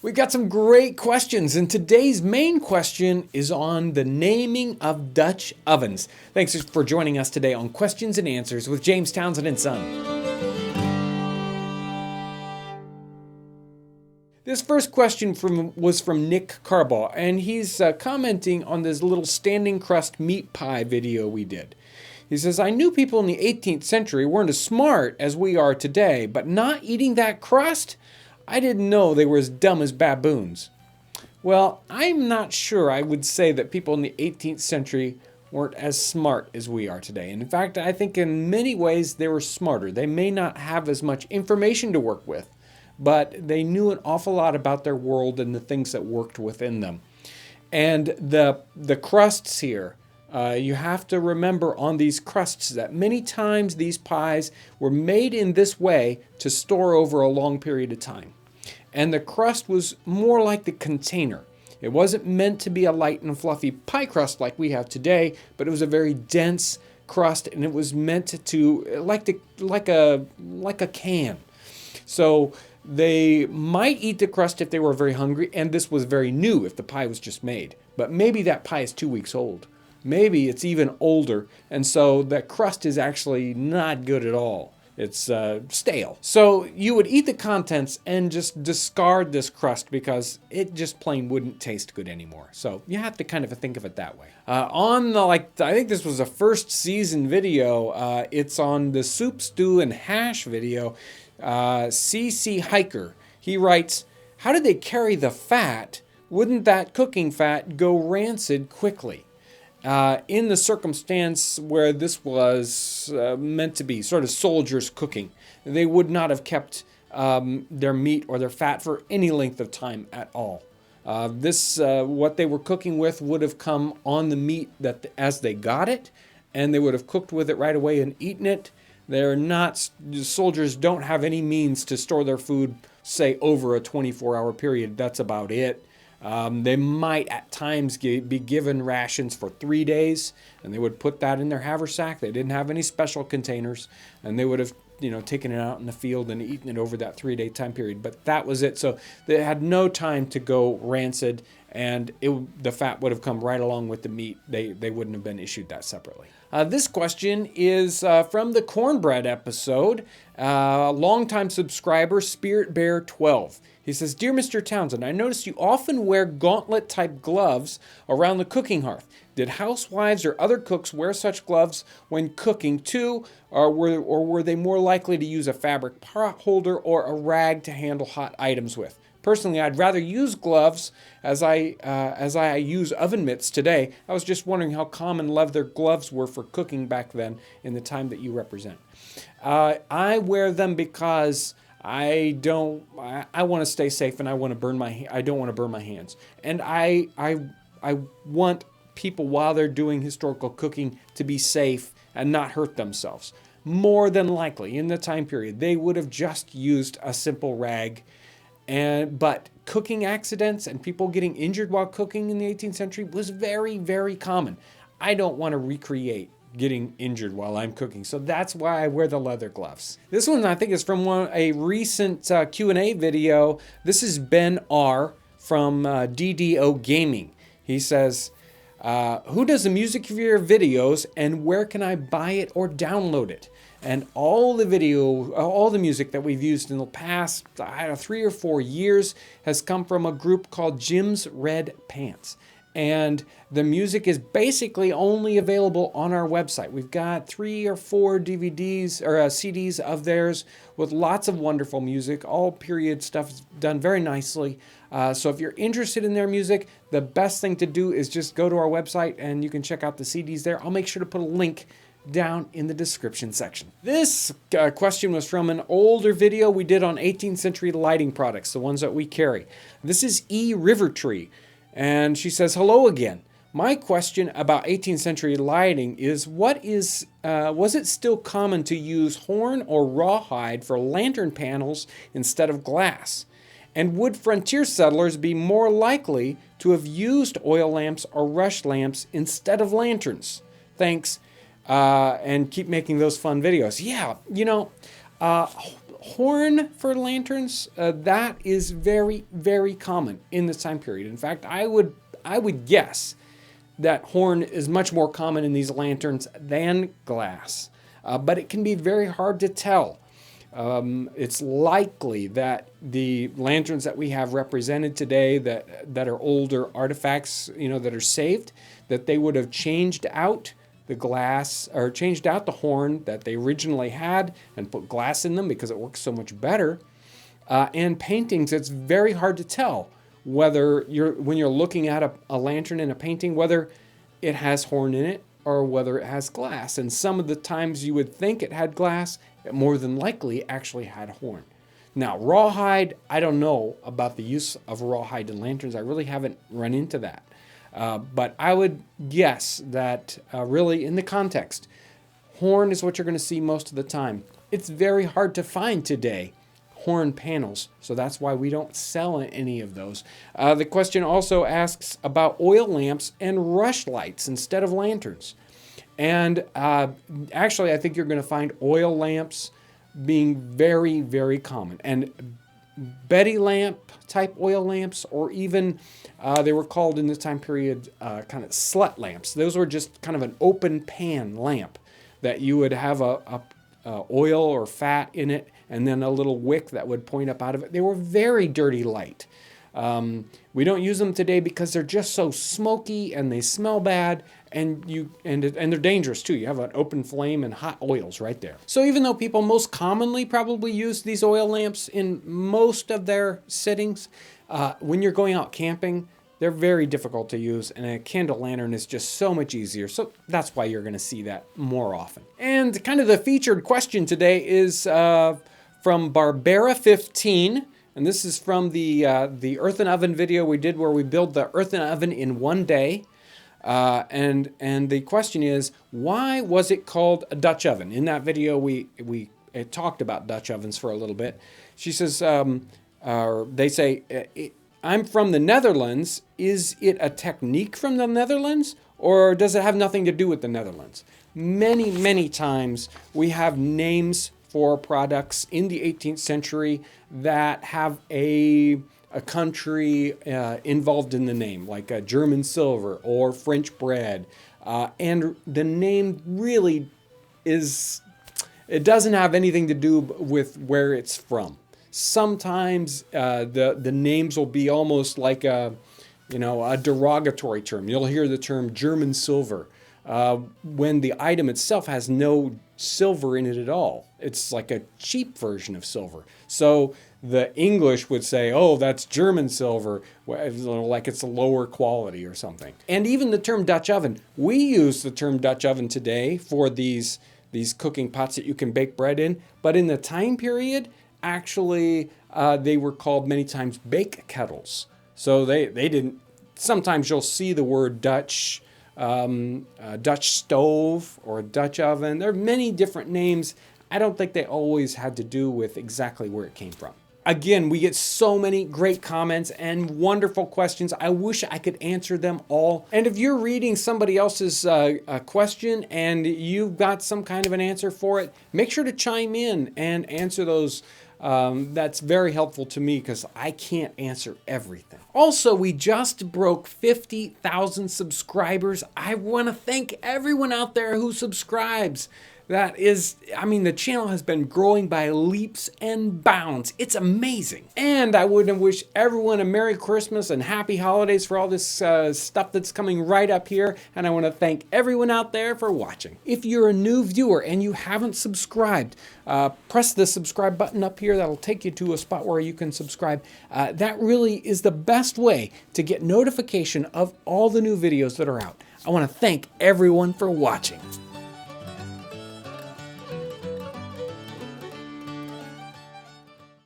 We've got some great questions, and today's main question is on the naming of Dutch ovens. Thanks for joining us today on Questions and Answers with James Townsend and Son. This first question was from Nick Carbaugh, and he's commenting on this little standing crust meat pie video we did. He says, I knew people in the 18th century weren't as smart as we are today, but not eating that crust? I didn't know they were as dumb as baboons. Well, I'm not sure I would say that people in the 18th century weren't as smart as we are today. And in fact, I think in many ways they were smarter. They may not have as much information to work with, but they knew an awful lot about their world and the things that worked within them. And the crusts here, you have to remember on these crusts that many times these pies were made in this way to store over a long period of time. And the crust was more like the container. It wasn't meant to be a light and fluffy pie crust like we have today, but it was a very dense crust, and it was meant to like a can. So they might eat the crust if they were very hungry, and this was very new if the pie was just made. But maybe that pie is 2 weeks old. Maybe it's even older, and so the crust is actually not good at all. It's stale. So you would eat the contents and just discard this crust because it just plain wouldn't taste good anymore. So you have to kind of think of it that way. I think this was a first season video. It's on the soup, stew, and hash video. CC Hiker, he writes, how did they carry the fat? Wouldn't that cooking fat go rancid quickly? In the circumstance where this was meant to be sort of soldiers cooking, they would not have kept their meat or their fat for any length of time at all. What they were cooking with would have come on the meat as they got it, and they would have cooked with it right away and eaten it. Soldiers don't have any means to store their food, say, over a 24-hour period. That's about it. They might at times be given rations for 3 days, and they would put that in their haversack. They didn't have any special containers, and they would have taken it out in the field and eaten it over that 3-day time period. But that was it. So they had no time to go rancid, and the fat would have come right along with the meat. They wouldn't have been issued that separately. This question is from the cornbread episode. Longtime subscriber, Spirit Bear 12. He says, Dear Mr. Townsend, I noticed you often wear gauntlet-type gloves around the cooking hearth. Did housewives or other cooks wear such gloves when cooking too, or were they more likely to use a fabric pot holder or a rag to handle hot items with? Personally, I'd rather use gloves as I use oven mitts today. I was just wondering how common leather gloves were for cooking back then in the time that you represent. I wear them because I want to stay safe, and I don't want to burn my hands. And I want people, while they're doing historical cooking, to be safe and not hurt themselves. More than likely, in the time period, they would have just used a simple rag. But cooking accidents and people getting injured while cooking in the 18th century was very, very common. I don't want to recreate getting injured while I'm cooking, so that's why I wear the leather gloves. This one, I think, is from a recent Q&A video. This is Ben R. from DDO Gaming. He says, who does the music for your videos, and where can I buy it or download it? And all the music that we've used in the past 3 or 4 years has come from a group called Jim's Red Pants. And the music is basically only available on our website. We've got 3 or 4 DVDs or CDs of theirs with lots of wonderful music. All period stuff is done very nicely. So if you're interested in their music, the best thing to do is just go to our website and you can check out the CDs there. I'll make sure to put a link down in the description section. This question was from an older video we did on 18th century lighting products, the ones that we carry. This is E. Rivertree, and she says, hello again. My question about 18th century lighting is, was it still common to use horn or rawhide for lantern panels instead of glass? And would frontier settlers be more likely to have used oil lamps or rush lamps instead of lanterns? Thanks. And keep making those fun videos. Yeah, Horn for lanterns, that is very, very common in this time period. In fact, I would guess that horn is much more common in these lanterns than glass, but it can be very hard to tell. It's likely that the lanterns that we have represented today that are older artifacts, that are saved, that they would have changed out the glass or changed out the horn that they originally had and put glass in them because it works so much better. And paintings, it's very hard to tell whether when you're looking at a lantern in a painting, whether it has horn in it or whether it has glass. And some of the times you would think it had glass, it more than likely actually had horn. Now, rawhide, I don't know about the use of rawhide in lanterns. I really haven't run into that. But I would guess that really in the context, horn is what you're going to see most of the time. It's very hard to find today horn panels, so that's why we don't sell any of those. The question also asks about oil lamps and rushlights instead of lanterns. And actually, I think you're going to find oil lamps being very, very common. And Betty lamp type oil lamps, or even they were called in this time period kind of slut lamps. Those were just kind of an open pan lamp that you would have a oil or fat in it and then a little wick that would point up out of it. They were very dirty light. We don't use them today because they're just so smoky and they smell bad, and they're dangerous too. You have an open flame and hot oils right there. So even though people most commonly probably use these oil lamps in most of their sittings, when you're going out camping, they're very difficult to use, and a candle lantern is just so much easier. So that's why you're going to see that more often. And kind of the featured question today is from Barbera15. And this is from the earthen oven video we did where we build the earthen oven in one day. And the question is, why was it called a Dutch oven? In that video, we talked about Dutch ovens for a little bit. She says, they say, I'm from the Netherlands. Is it a technique from the Netherlands, or does it have nothing to do with the Netherlands? Many, many times we have names for products in the 18th century that have a country involved in the name, like German silver or French bread. And the name really it doesn't have anything to do with where it's from. Sometimes the names will be almost like a derogatory term. You'll hear the term German silver when the item itself has no silver in it at all. It's like a cheap version of silver. So the English would say, oh, that's German silver, like it's a lower quality or something. And even the term Dutch oven, we use the term Dutch oven today for these cooking pots that you can bake bread in. But in the time period, actually, they were called many times bake kettles. So they didn't, sometimes you'll see the word Dutch stove or a Dutch oven. There are many different names. I don't think they always had to do with exactly where it came from. Again, we get so many great comments and wonderful questions. I wish I could answer them all. And if you're reading somebody else's question and you've got some kind of an answer for it, make sure to chime in and answer those. That's very helpful to me because I can't answer everything. Also, we just broke 50,000 subscribers. I want to thank everyone out there who subscribes. The channel has been growing by leaps and bounds. It's amazing. And I would wish everyone a Merry Christmas and Happy Holidays for all this stuff that's coming right up here. And I want to thank everyone out there for watching. If you're a new viewer and you haven't subscribed, press the subscribe button up here. That'll take you to a spot where you can subscribe. That really is the best way to get notification of all the new videos that are out. I want to thank everyone for watching.